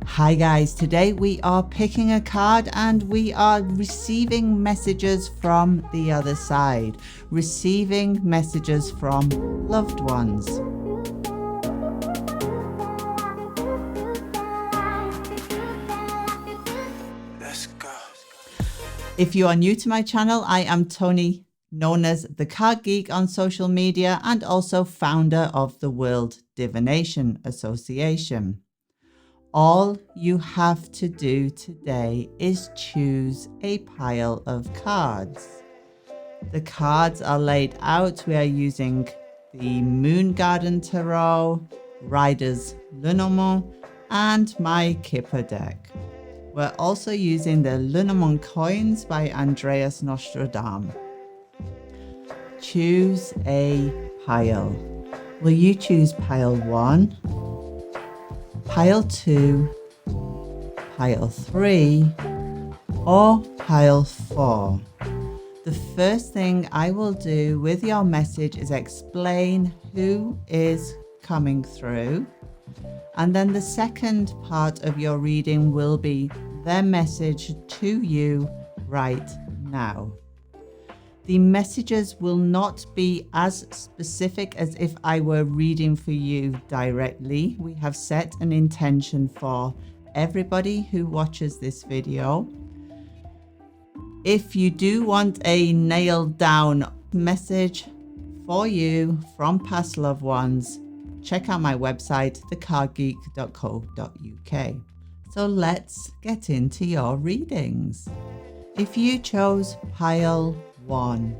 Hi guys, today we are picking a card and we are receiving messages from the other side, receiving messages from loved ones. Let's go. If you are new to my channel, I am Tony, known as the Card Geek on social media and also founder of the World Divination Association. All you have to do today is choose a pile of cards. The cards are laid out. We are using the Moon Garden Tarot, Rider's Lenormand, and my Kipper deck. We're also using the Lenormand coins by Andreas Nostradamus. Choose a pile. Will you choose pile 1? Pile 2, pile 3, or pile 4. The first thing I will do with your message is explain who is coming through. And then the second part of your reading will be their message to you right now. The messages will not be as specific as if I were reading for you directly. We have set an intention for everybody who watches this video. If you do want a nailed down message for you from past loved ones, check out my website, thecardgeek.co.uk. So let's get into your readings. If you chose pile 1,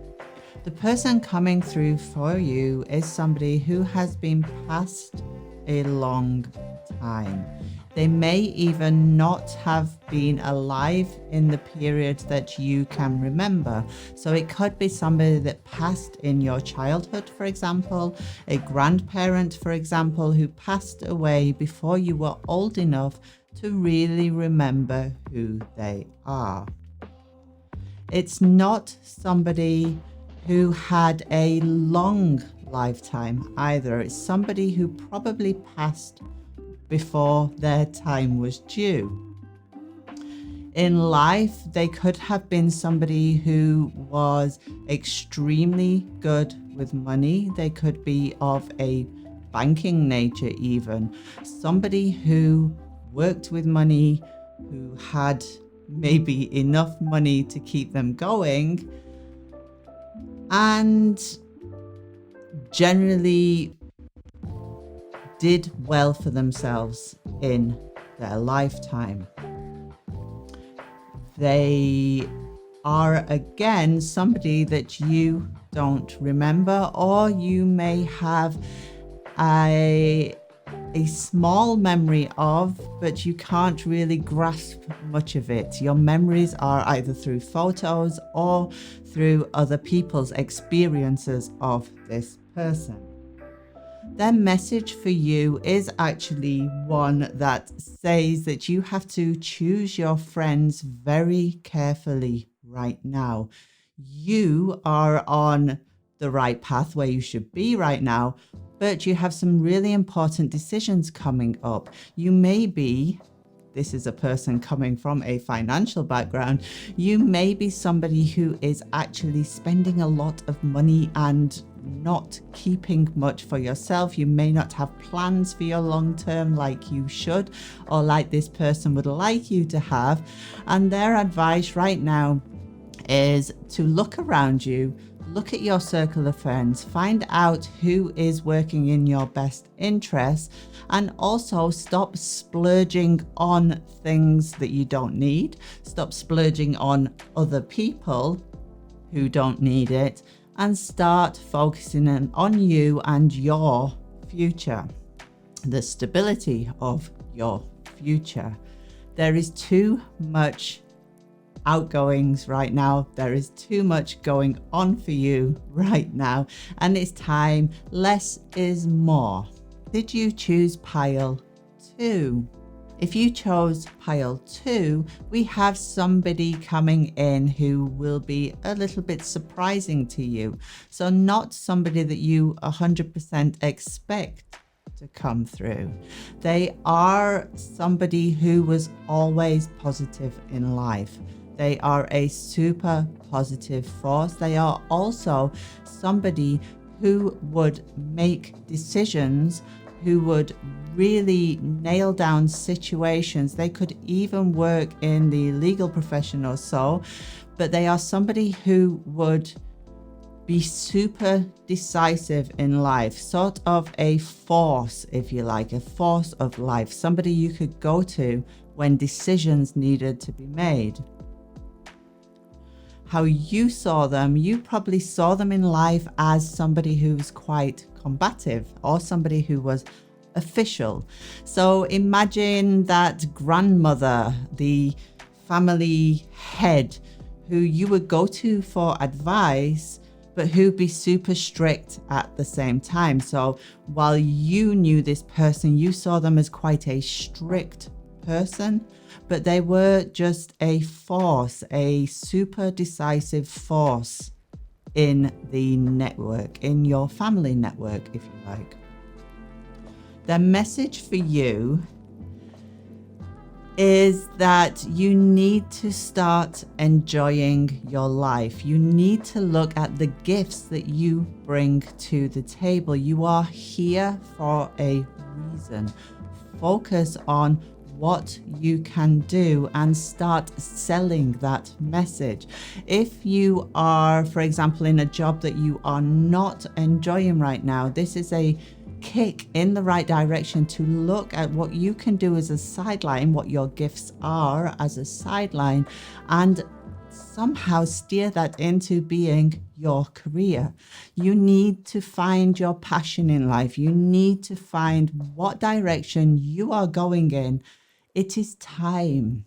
the person coming through for you is somebody who has been passed a long time. They may even not have been alive in the period that you can remember. So it could be somebody that passed in your childhood, for example, a grandparent, for example, who passed away before you were old enough to really remember who they are. It's not somebody who had a long lifetime either. It's somebody who probably passed before their time was due. In life, they could have been somebody who was extremely good with money. They could be of a banking nature even. Somebody who worked with money, who had maybe enough money to keep them going, and generally did well for themselves in their lifetime. They are again somebody that you don't remember, or you may have a small memory of, but you can't really grasp much of it. Your memories are either through photos or through other people's experiences of this person. Their message for you is actually one that says that you have to choose your friends very carefully right now. You are on the right path where you should be right now, but you have some really important decisions coming up. You may be, this is a person coming from a financial background, you may be somebody who is actually spending a lot of money and not keeping much for yourself. You may not have plans for your long term like you should, or like this person would like you to have. And their advice right now is to look around you, look at your circle of friends, find out who is working in your best interests, and also stop splurging on things that you don't need. Stop splurging on other people who don't need it, and start focusing on you and your future, the stability of your future. There is too much outgoings right now. There is too much going on for you right now, and it's time. Less is more. Did you choose pile 2? If you chose pile 2, we have somebody coming in who will be a little bit surprising to you. So not somebody that you 100% expect to to come through. They are somebody who was always positive in life. They are a super positive force. They are also somebody who would make decisions, who would really nail down situations. They could even work in the legal profession or so, but they are somebody who would be super decisive in life, sort of a force, if you like, a force of life, somebody you could go to when decisions needed to be made. How you saw them, you probably saw them in life as somebody who's quite combative or somebody who was official. So imagine that grandmother, the family head, who you would go to for advice, but who'd be super strict at the same time. So while you knew this person, you saw them as quite a strict person, but they were just a force, a super decisive force in the network, in your family network, if you like. The message for you is that you need to start enjoying your life. You need to look at the gifts that you bring to the table. You are here for a reason. Focus on what you can do and start selling that message. If you are, for example, in a job that you are not enjoying right now, this is a kick in the right direction to look at what you can do as a sideline, what your gifts are as a sideline, and somehow steer that into being your career. You need to find your passion in life. You need to find what direction you are going in. It is time.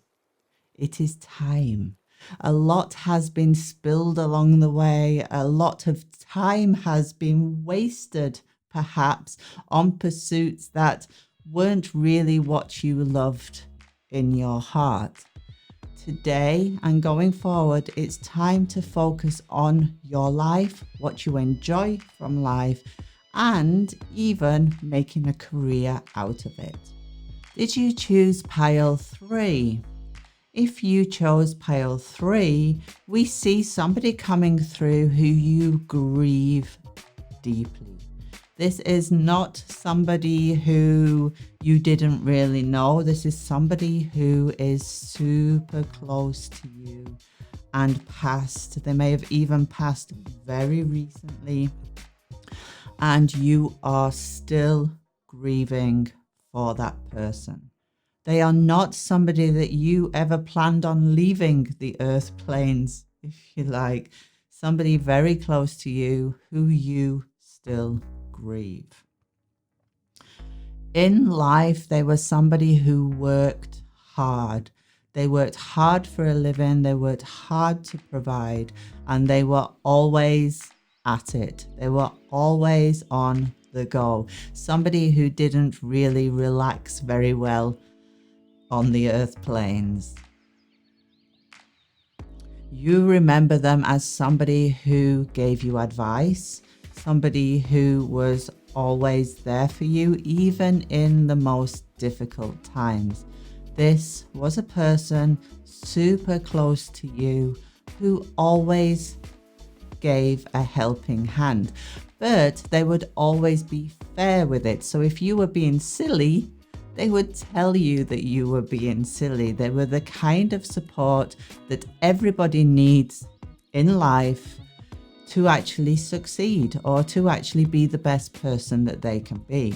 It is time. A lot has been spilled along the way. A lot of time has been wasted, perhaps, on pursuits that weren't really what you loved in your heart. Today and going forward, it's time to focus on your life, what you enjoy from life, and even making a career out of it. Did you choose pile 3? If you chose pile 3, we see somebody coming through who you grieve deeply. This is not somebody who you didn't really know. This is somebody who is super close to you and passed. They may have even passed very recently, and you are still grieving for that person. They are not somebody that you ever planned on leaving the earth planes, if you like. Somebody very close to you who you still grieve. In life, they were somebody who worked hard. They worked hard for a living. They worked hard to provide, and they were always at it. They were always on the go. Somebody who didn't really relax very well on the earth planes. You remember them as somebody who gave you advice, somebody who was always there for you, even in the most difficult times. This was a person super close to you who always gave a helping hand, but they would always be fair with it. So if you were being silly, they would tell you that you were being silly. They were the kind of support that everybody needs in life to actually succeed or to actually be the best person that they can be.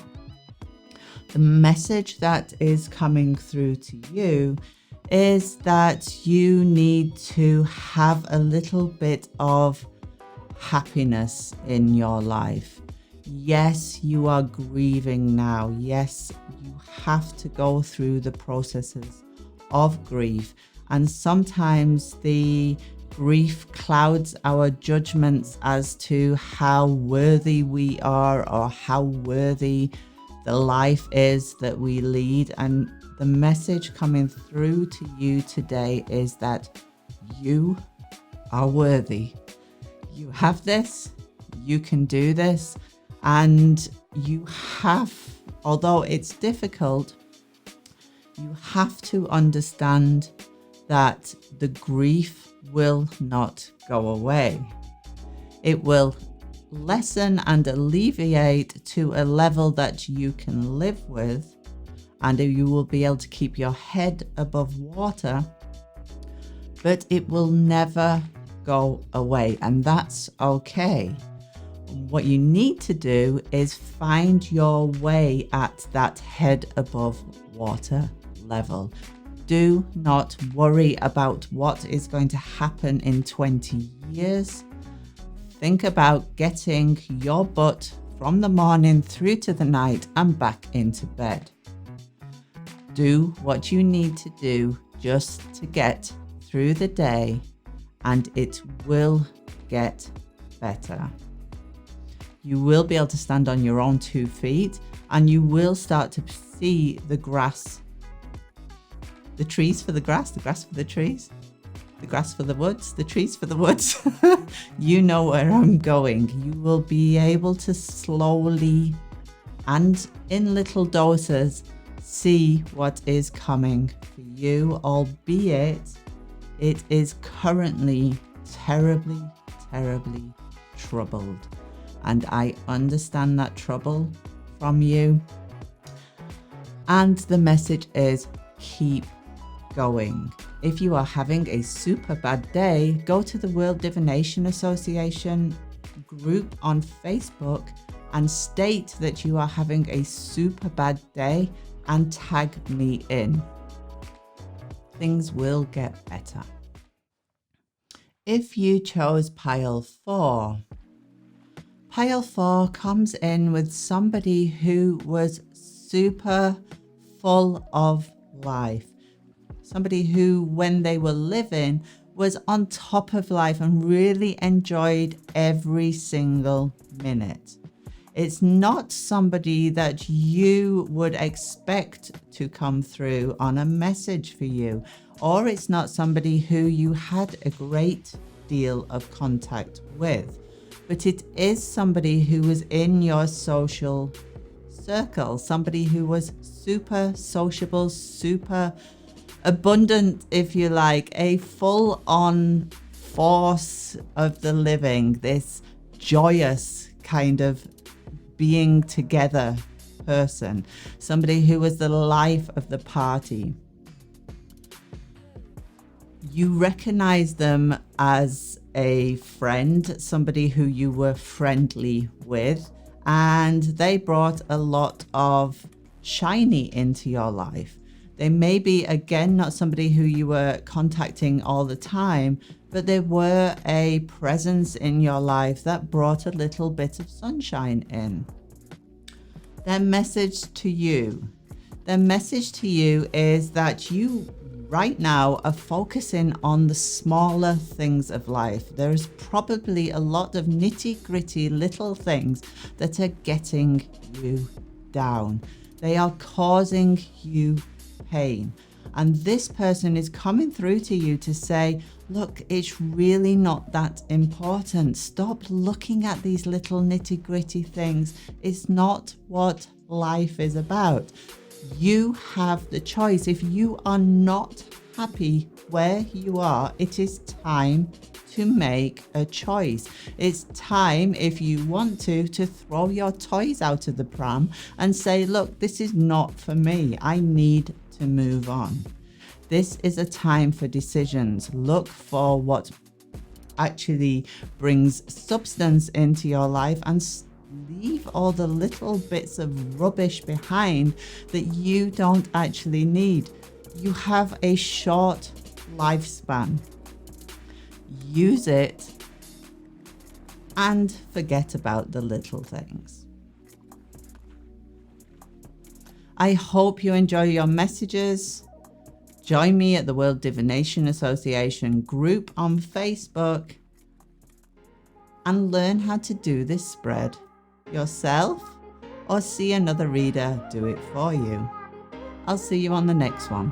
The message that is coming through to you is that you need to have a little bit of happiness in your life. Yes, you are grieving now. Yes, you have to go through the processes of grief. And sometimes the grief clouds our judgments as to how worthy we are or how worthy the life is that we lead. And the message coming through to you today is that you are worthy. You have this, you can do this, and you have although it's difficult, you have to understand that the grief will not go away. It will lessen and alleviate to a level that you can live with, and you will be able to keep your head above water, but it will never go away, and that's okay. What you need to do is find your way at that head above water level. Do not worry about what is going to happen in 20 years. Think about getting your butt from the morning through to the night and back into bed. Do what you need to do just to get through the day, and it will get better. You will be able to stand on your own 2 feet, and you will start to see the grass, the trees for the grass for the trees, the grass for the woods, the trees for the woods. You know where I'm going. You will be able to slowly and in little doses see what is coming for you, albeit it is currently terribly, terribly troubled. And I understand that trouble from you. And the message is keep going. If you are having a super bad day, go to the World Divination Association group on Facebook and state that you are having a super bad day and tag me in. Things will get better. If you chose pile 4, pile 4 comes in with somebody who was super full of life. Somebody who, when they were living, was on top of life and really enjoyed every single minute. It's not somebody that you would expect to come through on a message for you, or it's not somebody who you had a great deal of contact with, but it is somebody who was in your social circle, somebody who was super sociable, super abundant, if you like, a full-on force of the living, this joyous kind of being together person, somebody who was the life of the party. You recognize them as a friend, somebody who you were friendly with, and they brought a lot of shiny into your life. They may be, again, not somebody who you were contacting all the time, but they were a presence in your life that brought a little bit of sunshine in. Their message to you is that you right now are focusing on the smaller things of life. There's probably a lot of nitty-gritty little things that are getting you down. They are causing you pain. And this person is coming through to you to say, look, it's really not that important. Stop looking at these little nitty-gritty things. It's not what life is about. You have the choice. If you are not happy where you are, it is time to make a choice. It's time, if you want to throw your toys out of the pram and say, look, this is not for me. I need to move on. This is a time for decisions. Look for what actually brings substance into your life and leave all the little bits of rubbish behind that you don't actually need. You have a short lifespan. Use it and forget about the little things. I hope you enjoy your messages. Join me at the World Divination Association group on Facebook and learn how to do this spread yourself or see another reader do it for you. I'll see you on the next one.